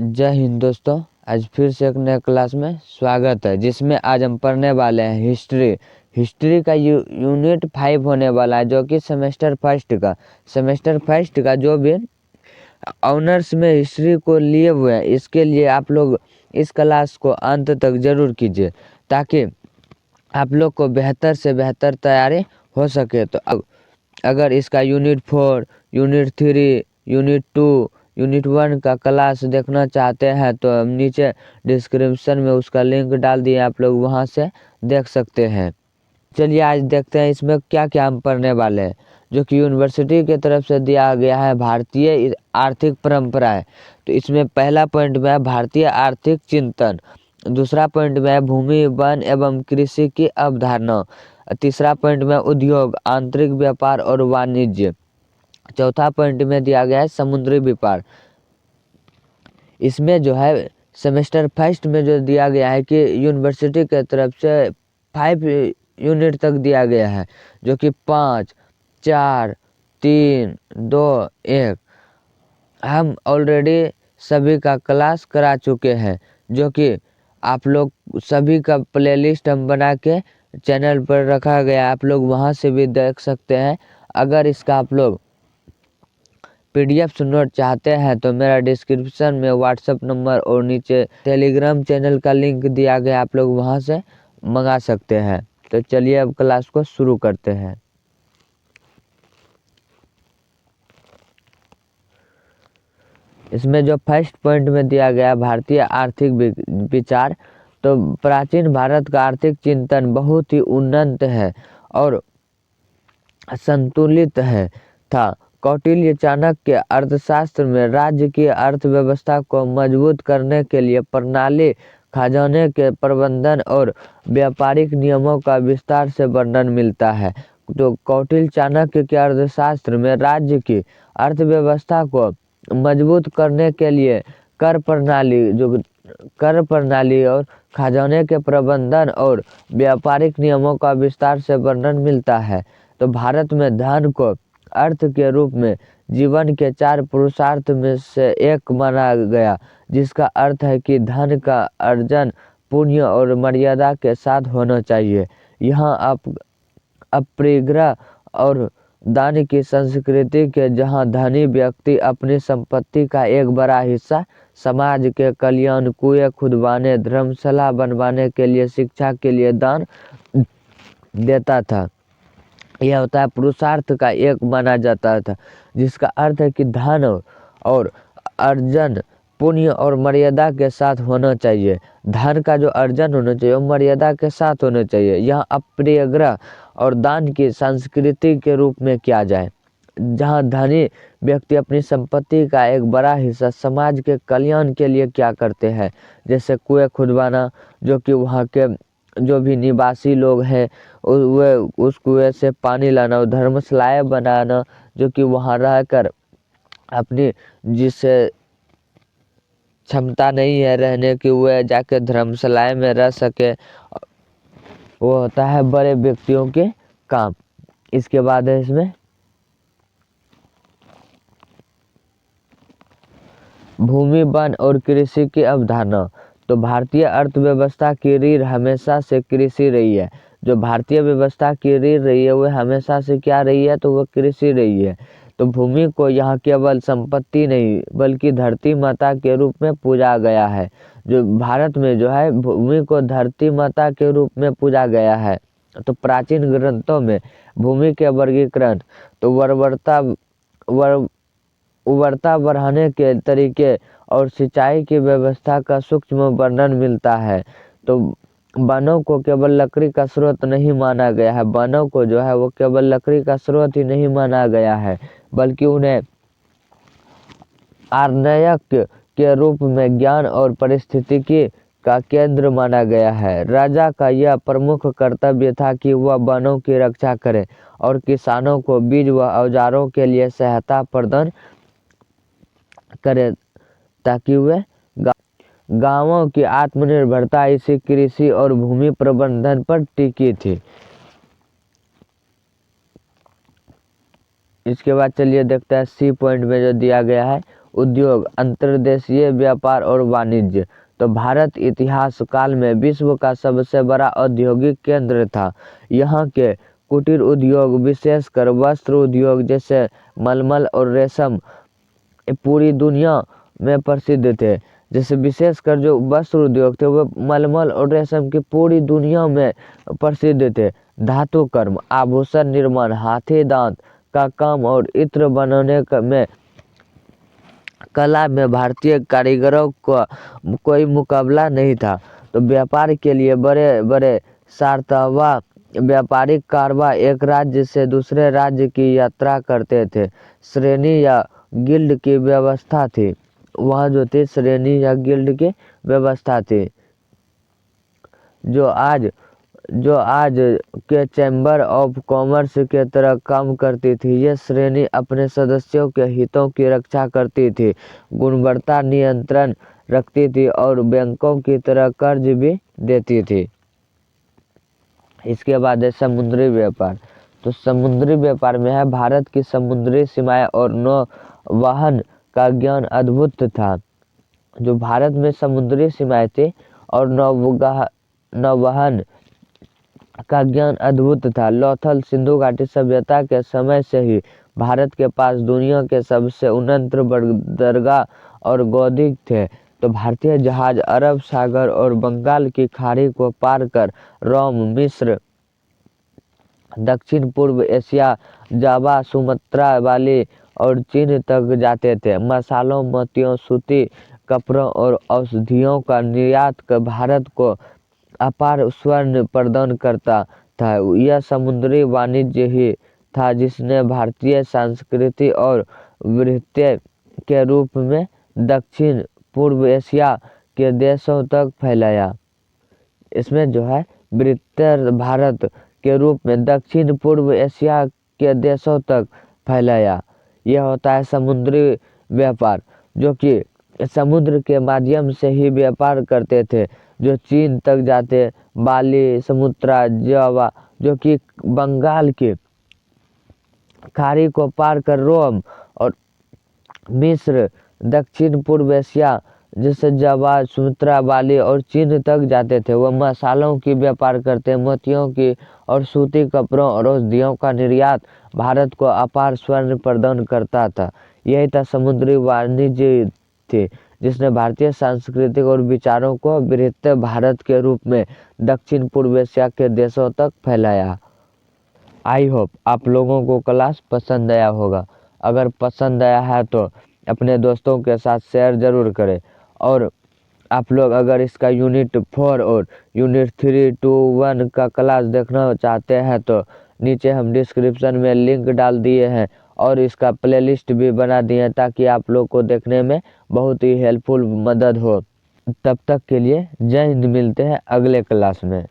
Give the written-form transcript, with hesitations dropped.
जय हिंद दोस्तों। आज फिर से एक नए क्लास में स्वागत है, जिसमें आज हम पढ़ने वाले हैं हिस्ट्री का यूनिट 5 होने वाला है, जो कि सेमेस्टर फर्स्ट का जो भी ऑनर्स में हिस्ट्री को लिए हुए हैं, इसके लिए आप लोग इस क्लास को अंत तक जरूर कीजिए, ताकि आप लोग को बेहतर से बेहतर तैयारी हो सके। तो अगर इसका यूनिट 4, यूनिट 3, यूनिट 2, यूनिट 1 का क्लास देखना चाहते हैं तो हम नीचे डिस्क्रिप्शन में उसका लिंक डाल दिए, आप लोग वहां से देख सकते हैं। चलिए आज देखते हैं इसमें क्या क्या हम पढ़ने वाले हैं, जो कि यूनिवर्सिटी की तरफ से दिया गया है भारतीय आर्थिक परंपराएं। तो इसमें पहला पॉइंट में है भारतीय आर्थिक चिंतन, दूसरा पॉइंट में है भूमि वन एवं कृषि की अवधारणा, तीसरा पॉइंट में उद्योग, आंतरिक व्यापार और वाणिज्य, चौथा पॉइंट में दिया गया है समुद्री व्यापार। इसमें जो है सेमेस्टर फर्स्ट में जो दिया गया है कि यूनिवर्सिटी की तरफ से 5 यूनिट तक दिया गया है, जो कि 5, 4, 3, 2, 1 हम ऑलरेडी सभी का क्लास करा चुके हैं, जो कि आप लोग सभी का प्लेलिस्ट हम बना के चैनल पर रखा गया, आप लोग वहां से भी देख सकते हैं। अगर इसका आप लोग PDF नोट चाहते हैं तो मेरा डिस्क्रिप्शन में व्हाट्सएप नंबर और नीचे टेलीग्राम चैनल का लिंक दिया गया, आप लोग वहां से मंगा सकते हैं। तो चलिए अब क्लास को शुरू करते हैं। इसमें जो फर्स्ट पॉइंट में दिया गया भारतीय आर्थिक विचार, तो प्राचीन भारत का आर्थिक चिंतन बहुत ही उन्नत है और संतुलित है था। कौटिल्य चाणक्य अर्थशास्त्र में राज्य की अर्थव्यवस्था को मजबूत करने के लिए प्रणाली, खजाने के प्रबंधन और व्यापारिक नियमों का विस्तार से वर्णन मिलता है। तो कौटिल्य चाणक्य के अर्थशास्त्र में राज्य की अर्थव्यवस्था को मजबूत करने के लिए कर प्रणाली और खजाने के प्रबंधन और व्यापारिक नियमों का विस्तार से वर्णन मिलता है। तो भारत में धन को अर्थ के रूप में जीवन के 4 पुरुषार्थ में से एक माना गया, जिसका अर्थ है कि धन का अर्जन पुण्य और मर्यादा के साथ होना चाहिए। यहाँ आप अपरिग्रह और दान की संस्कृति के, जहाँ धनी व्यक्ति अपनी संपत्ति का एक बड़ा हिस्सा समाज के कल्याण, कुएं खुदवाने, धर्मशाला बनवाने के लिए, शिक्षा के लिए दान देता था। यह होता है पुरुषार्थ का एक माना जाता था, जिसका अर्थ है कि धन और अर्जन पुण्य और मर्यादा के साथ होना चाहिए। धन का जो अर्जन होना चाहिए वो मर्यादा के साथ होना चाहिए। यह अपरिग्रह और दान की संस्कृति के रूप में किया जाए, जहाँ धनी व्यक्ति अपनी संपत्ति का एक बड़ा हिस्सा समाज के कल्याण के लिए क्या करते हैं, जैसे कुएं खुदवाना, जो कि वहाँ के जो भी निवासी लोग हैं उस कुएं से पानी लाना, धर्मशालाएं बनाना, जो कि वहाँ रहकर अपनी जिससे क्षमता नहीं है रहने की, वह जाके धर्मशालाएं में रह सके, वो होता है बड़े व्यक्तियों के काम। इसके बाद है इसमें भूमि वन और कृषि की अवधारणा। तो भारतीय अर्थव्यवस्था की रीढ़ हमेशा से कृषि रही है। जो भारतीय व्यवस्था की रीढ़ रही है वह हमेशा से क्या रही है, तो वह कृषि रही है। तो भूमि को यहाँ केवल संपत्ति नहीं बल्कि धरती माता के रूप में पूजा गया है। जो भारत में जो है भूमि को धरती माता के रूप में पूजा गया है। तो प्राचीन ग्रंथों में भूमि के वर्गीकरण, तो उर्वरता बढ़ाने के तरीके और सिंचाई की व्यवस्था का सूक्ष्म वर्णन मिलता है। तो वनों को केवल लकड़ी का स्रोत नहीं माना गया है, वनों को जो है वो केवल लकड़ी का स्रोत ही नहीं माना गया है, बल्कि उन्हें आरण्यक के रूप में ज्ञान और पारिस्थितिकी का केंद्र माना गया है। राजा का यह प्रमुख कर्तव्य था कि वह वनों की रक्षा करे और किसानों को बीज व औजारों के लिए सहायता प्रदान करे, ताकि वे गांवों की आत्मनिर्भरता इसी कृषि और भूमि प्रबंधन पर टिकी थी। इसके बाद चलिए देखते हैं सी पॉइंट में जो दिया गया है उद्योग, अंतर्देशीय व्यापार और वाणिज्य। तो भारत इतिहास काल में विश्व का सबसे बड़ा औद्योगिक केंद्र था। यहाँ के कुटीर उद्योग, विशेषकर वस्त्र उद्योग जैसे मलमल और रेशम, पूरी दुनिया में प्रसिद्ध थे। जैसे विशेषकर जो वस्त्र उद्योग थे वो मलमल और रेशम की पूरी दुनिया में प्रसिद्ध थे। धातु कर्म, आभूषण निर्माण, हाथी दांत का काम और इत्र बनाने में कला में भारतीय कारीगरों का कोई मुकाबला नहीं था। तो व्यापार के लिए बड़े बड़े सार्वत्रिक व्यापारिक कारवां एक राज्य से दूसरे राज्य की यात्रा करते थे। श्रेणी या गिल्ड की व्यवस्था थी। वहाँ जो थी श्रेणी या गिल्ड की व्यवस्था थी, जो आज के चैम्बर ऑफ कॉमर्स के तरह काम करती थी। ये श्रेणी अपने सदस्यों के हितों की रक्षा करती थी, गुणवत्ता नियंत्रण रखती थी और बैंकों की तरह कर्ज भी देती थी। इसके बाद है समुद्री व्यापार। तो समुद्री व्यापार में है भारत की समुद्री सीमाएं और नौवहन का ज्ञान अद्भुत था। जो भारत में समुद्री सीमाएं थी और नौवहन का ज्ञान अद्भुत था। लोथल सिंधु घाटी सभ्यता के समय से ही भारत के पास दुनिया के सबसे उन्नत बंदरगाह और गोदी थे। तो भारतीय जहाज अरब सागर और बंगाल की खाड़ी को पार कर रोम, मिस्र, दक्षिण पूर्व एशिया, जावा, सुमात्रा वाली और चीन तक जाते थे। मसालों, मोतियों, सूती कपड़ों और औषधियों का निर्यात कर भारत को अपार स्वर्ण प्रदान करता था। यह समुद्री वाणिज्य ही था जिसने भारतीय संस्कृति और वृत्ति के रूप में दक्षिण पूर्व एशिया के देशों तक फैलाया। इसमें जो है वृत्ति भारत के रूप में दक्षिण पूर्व एशिया के देशों तक फैलाया। यह होता है समुद्री व्यापार, जो कि समुद्र के माध्यम से ही व्यापार करते थे, जो चीन तक जाते, बाली, समुद्रा, जावा, जो कि बंगाल की खाड़ी को पार कर रोम और मिस्र, दक्षिण पूर्व एशिया जैसे जावा, सुमात्रा, बाली और चीन तक जाते थे। वह मसालों की व्यापार करते, मोतियों की और सूती कपड़ों और औषधियों का निर्यात भारत को अपार स्वर्ण प्रदान करता था। यही था समुद्री वाणिज्य थी जिसने भारतीय सांस्कृतिक और विचारों को वृहत्तर भारत के रूप में दक्षिण पूर्व एशिया के देशों तक फैलाया। आई होप आप लोगों को क्लास पसंद आया होगा। अगर पसंद आया है तो अपने दोस्तों के साथ शेयर ज़रूर करें। और आप लोग अगर इसका यूनिट 4 और यूनिट 3, 2, 1 का क्लास देखना चाहते हैं तो नीचे हम डिस्क्रिप्शन में लिंक डाल दिए हैं और इसका प्लेलिस्ट भी बना दिए हैं ताकि आप लोग को देखने में बहुत ही हेल्पफुल मदद हो। तब तक के लिए जय हिंद, मिलते हैं अगले क्लास में।